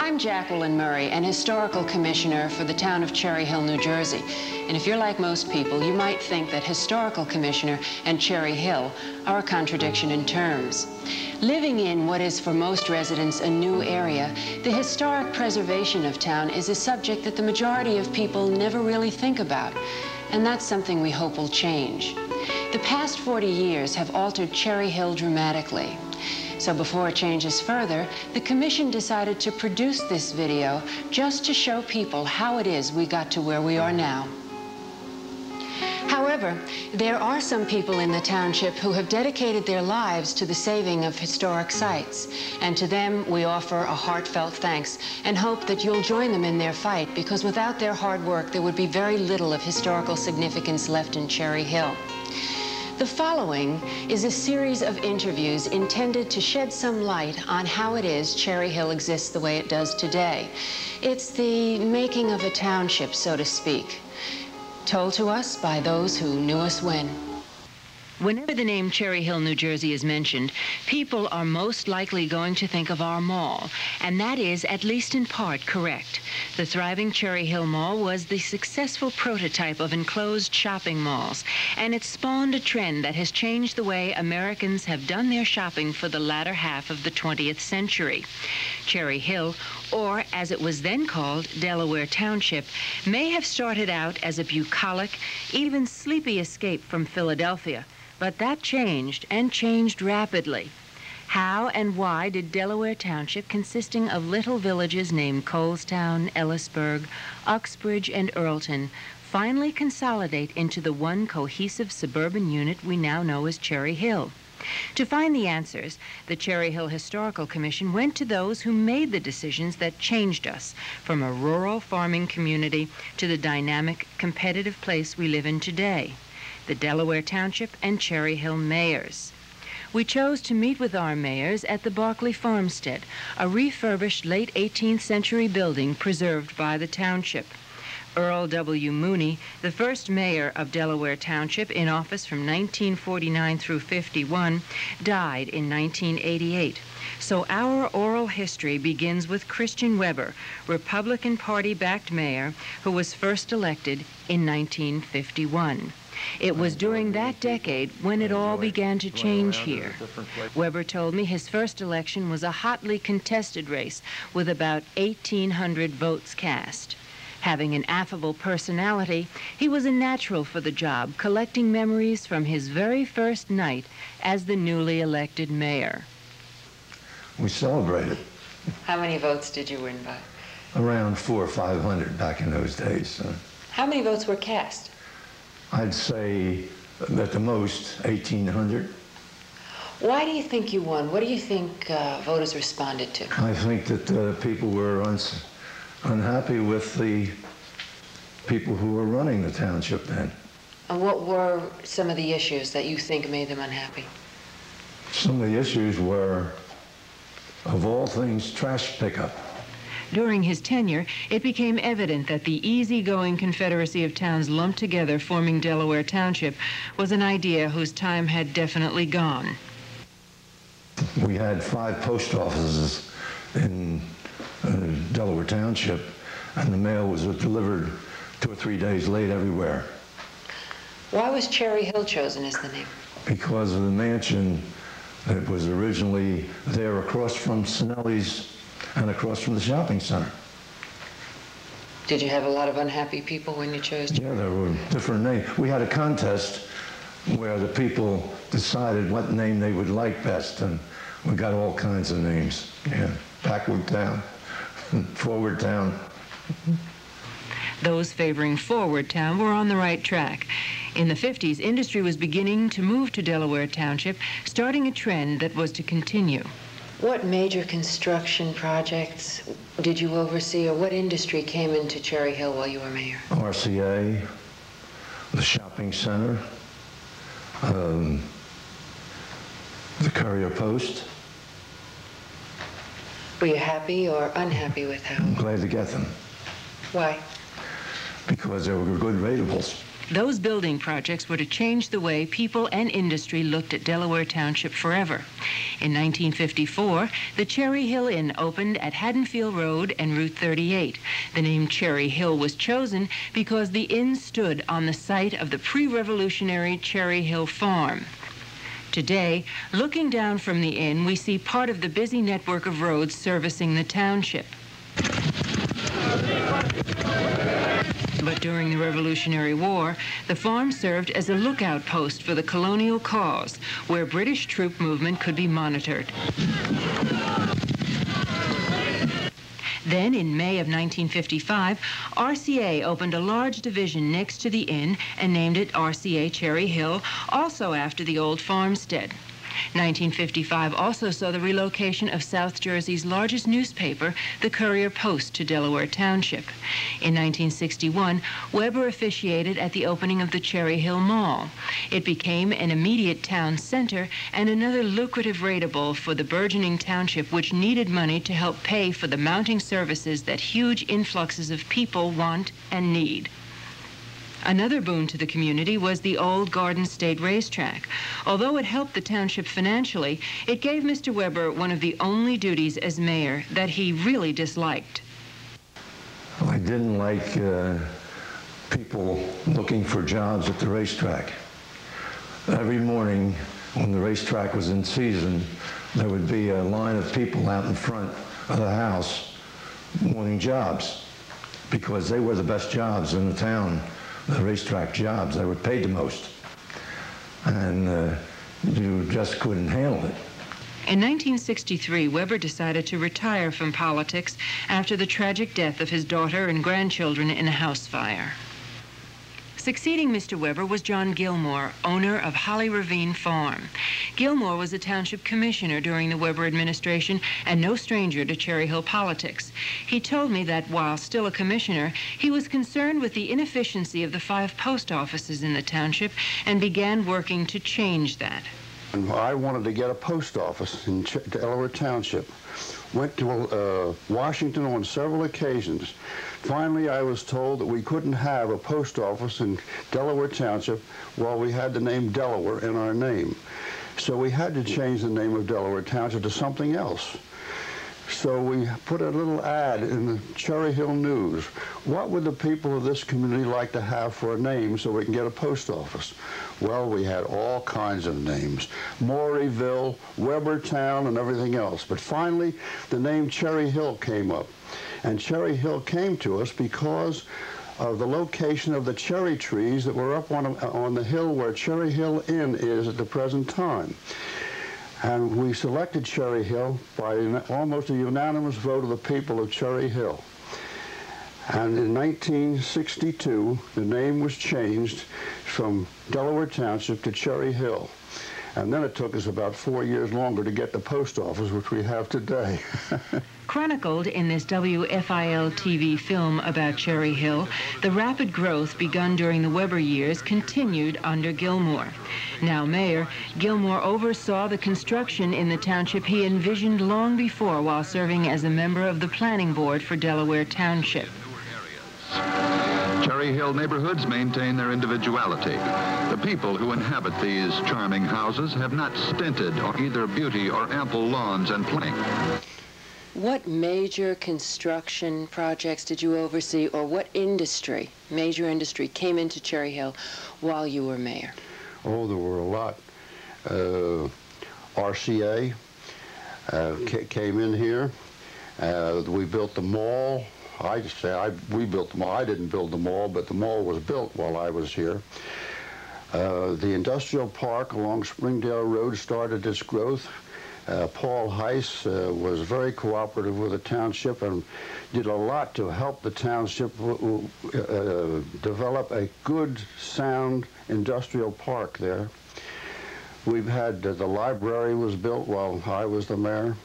I'm Jacqueline Murray, an historical commissioner for the town of Cherry Hill, New Jersey. And if you're like most people, you might think that historical commissioner and Cherry Hill are a contradiction in terms. Living in what is for most residents a new area, the historic preservation of town is a subject that the majority of people never really think about. And that's something we hope will change. The past 40 years have altered Cherry Hill dramatically. So before it changes further, the Commission decided to produce this video just to show people how it is we got to where we are now. However, there are some people in the township who have dedicated their lives to the saving of historic sites, and to them we offer a heartfelt thanks and hope that you'll join them in their fight, because without their hard work there would be very little of historical significance left in Cherry Hill. The following is a series of interviews intended to shed some light on how it is Cherry Hill exists the way it does today. It's the making of a township, so to speak, told to us by those who knew us when. Whenever the name Cherry Hill, New Jersey is mentioned, people are most likely going to think of our mall, and that is, at least in part, correct. The thriving Cherry Hill Mall was the successful prototype of enclosed shopping malls, and it spawned a trend that has changed the way Americans have done their shopping for the latter half of the 20th century. Cherry Hill, or as it was then called, Delaware Township, may have started out as a bucolic, even sleepy escape from Philadelphia. But that changed, and changed rapidly. How and why did Delaware Township, consisting of little villages named Colestown, Ellisburg, Uxbridge, and Earlton, finally consolidate into the one cohesive suburban unit we now know as Cherry Hill? To find the answers, the Cherry Hill Historical Commission went to those who made the decisions that changed us from a rural farming community to the dynamic, competitive place we live in today: the Delaware Township and Cherry Hill mayors. We chose to meet with our mayors at the Barclay Farmstead, a refurbished late 18th century building preserved by the township. Earl W. Mooney, the first mayor of Delaware Township, in office from 1949 through 51, died in 1988. So our oral history begins with Christian Weber, Republican Party-backed mayor, who was first elected in 1951. It was during that decade when it all began to change here. Weber told me his first election was a hotly contested race with about 1,800 votes cast. Having an affable personality, he was a natural for the job, collecting memories from his very first night as the newly elected mayor. We celebrated. How many votes did you win by? Around 400 or 500 back in those days. How many votes were cast? I'd say at the most 1,800. Why do you think you won? What do you think voters responded to? I think that people were unhappy with the people who were running the township then. And what were some of the issues that you think made them unhappy? Some of the issues were, of all things, trash pickup. During his tenure, it became evident that the easygoing confederacy of towns lumped together forming Delaware Township was an idea whose time had definitely gone. We had 5 post offices in Delaware Township, and the mail was delivered 2 or 3 days late everywhere. Why was Cherry Hill chosen as the name? Because of the mansion that was originally there across from Sinelli's and across from the shopping center. Did you have a lot of unhappy people when you chose to? Yeah, there were different names. We had a contest where the people decided what name they would like best, and we got all kinds of names. Yeah, Backward Town, Forward Town. Those favoring Forward Town were on the right track. In the 50s, industry was beginning to move to Delaware Township, starting a trend that was to continue. What major construction projects did you oversee, or what industry came into Cherry Hill while you were mayor? RCA, the shopping center, the Courier Post. Were you happy or unhappy with how? I'm glad to get them. Why? Because they were good ratables. Those building projects were to change the way people and industry looked at Delaware Township forever. In 1954, the Cherry Hill Inn opened at Haddonfield Road and Route 38. The name Cherry Hill was chosen because the inn stood on the site of the pre-revolutionary Cherry Hill Farm. Today, looking down from the inn, we see part of the busy network of roads servicing the township. But during the Revolutionary War, the farm served as a lookout post for the colonial cause, where British troop movement could be monitored. Then, in May of 1955, RCA opened a large division next to the inn and named it RCA Cherry Hill, also after the old farmstead. 1955 also saw the relocation of South Jersey's largest newspaper, the Courier-Post, to Delaware Township. In 1961, Weber officiated at the opening of the Cherry Hill Mall. It became an immediate town center and another lucrative rateable for the burgeoning township, which needed money to help pay for the mounting services that huge influxes of people want and need. Another boon to the community was the old Garden State racetrack. Although it helped the township financially, it gave Mr. Weber one of the only duties as mayor that he really disliked. I didn't like people looking for jobs at the racetrack. Every morning when the racetrack was in season, there would be a line of people out in front of the house wanting jobs because they were the best jobs in the town. The racetrack jobs, they were paid the most, and you just couldn't handle it. In 1963, Weber decided to retire from politics after the tragic death of his daughter and grandchildren in a house fire. Succeeding Mr. Weber was John Gilmore, owner of Holly Ravine Farm. Gilmore was a township commissioner during the Weber administration and no stranger to Cherry Hill politics. He told me that while still a commissioner, he was concerned with the inefficiency of the 5 post offices in the township and began working to change that. I wanted to get a post office in Delaware Township. Went to Washington on several occasions. Finally, I was told that we couldn't have a post office in Delaware Township while we had the name Delaware in our name. So we had to change the name of Delaware Township to something else. So we put a little ad in the Cherry Hill News. What would the people of this community like to have for a name so we can get a post office? Well, we had all kinds of names. Mauryville, Webertown, and everything else. But finally, the name Cherry Hill came up. And Cherry Hill came to us because of the location of the cherry trees that were up on the hill where Cherry Hill Inn is at the present time. And we selected Cherry Hill by almost a unanimous vote of the people of Cherry Hill. And in 1962, the name was changed from Delaware Township to Cherry Hill. And then it took us about 4 years longer to get the post office, which we have today. Chronicled in this WFIL TV film about Cherry Hill, the rapid growth begun during the Weber years continued under Gilmore. Now mayor, Gilmore oversaw the construction in the township he envisioned long before while serving as a member of the planning board for Delaware Township. Cherry Hill neighborhoods maintain their individuality. The people who inhabit these charming houses have not stinted on either beauty or ample lawns and playing. What major construction projects did you oversee, or what industry, major industry, came into Cherry Hill while you were mayor? Oh, there were a lot. RCA came in here. We built the mall. We built the mall. I didn't build the mall, but the mall was built while I was here. The industrial park along Springdale Road started its growth. Paul Heiss was very cooperative with the township and did a lot to help the township develop a good, sound industrial park there. We've had, the library was built while I was the mayor.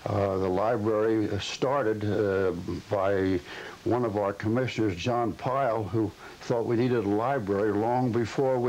The library started by one of our commissioners, John Pyle, who thought we needed a library long before we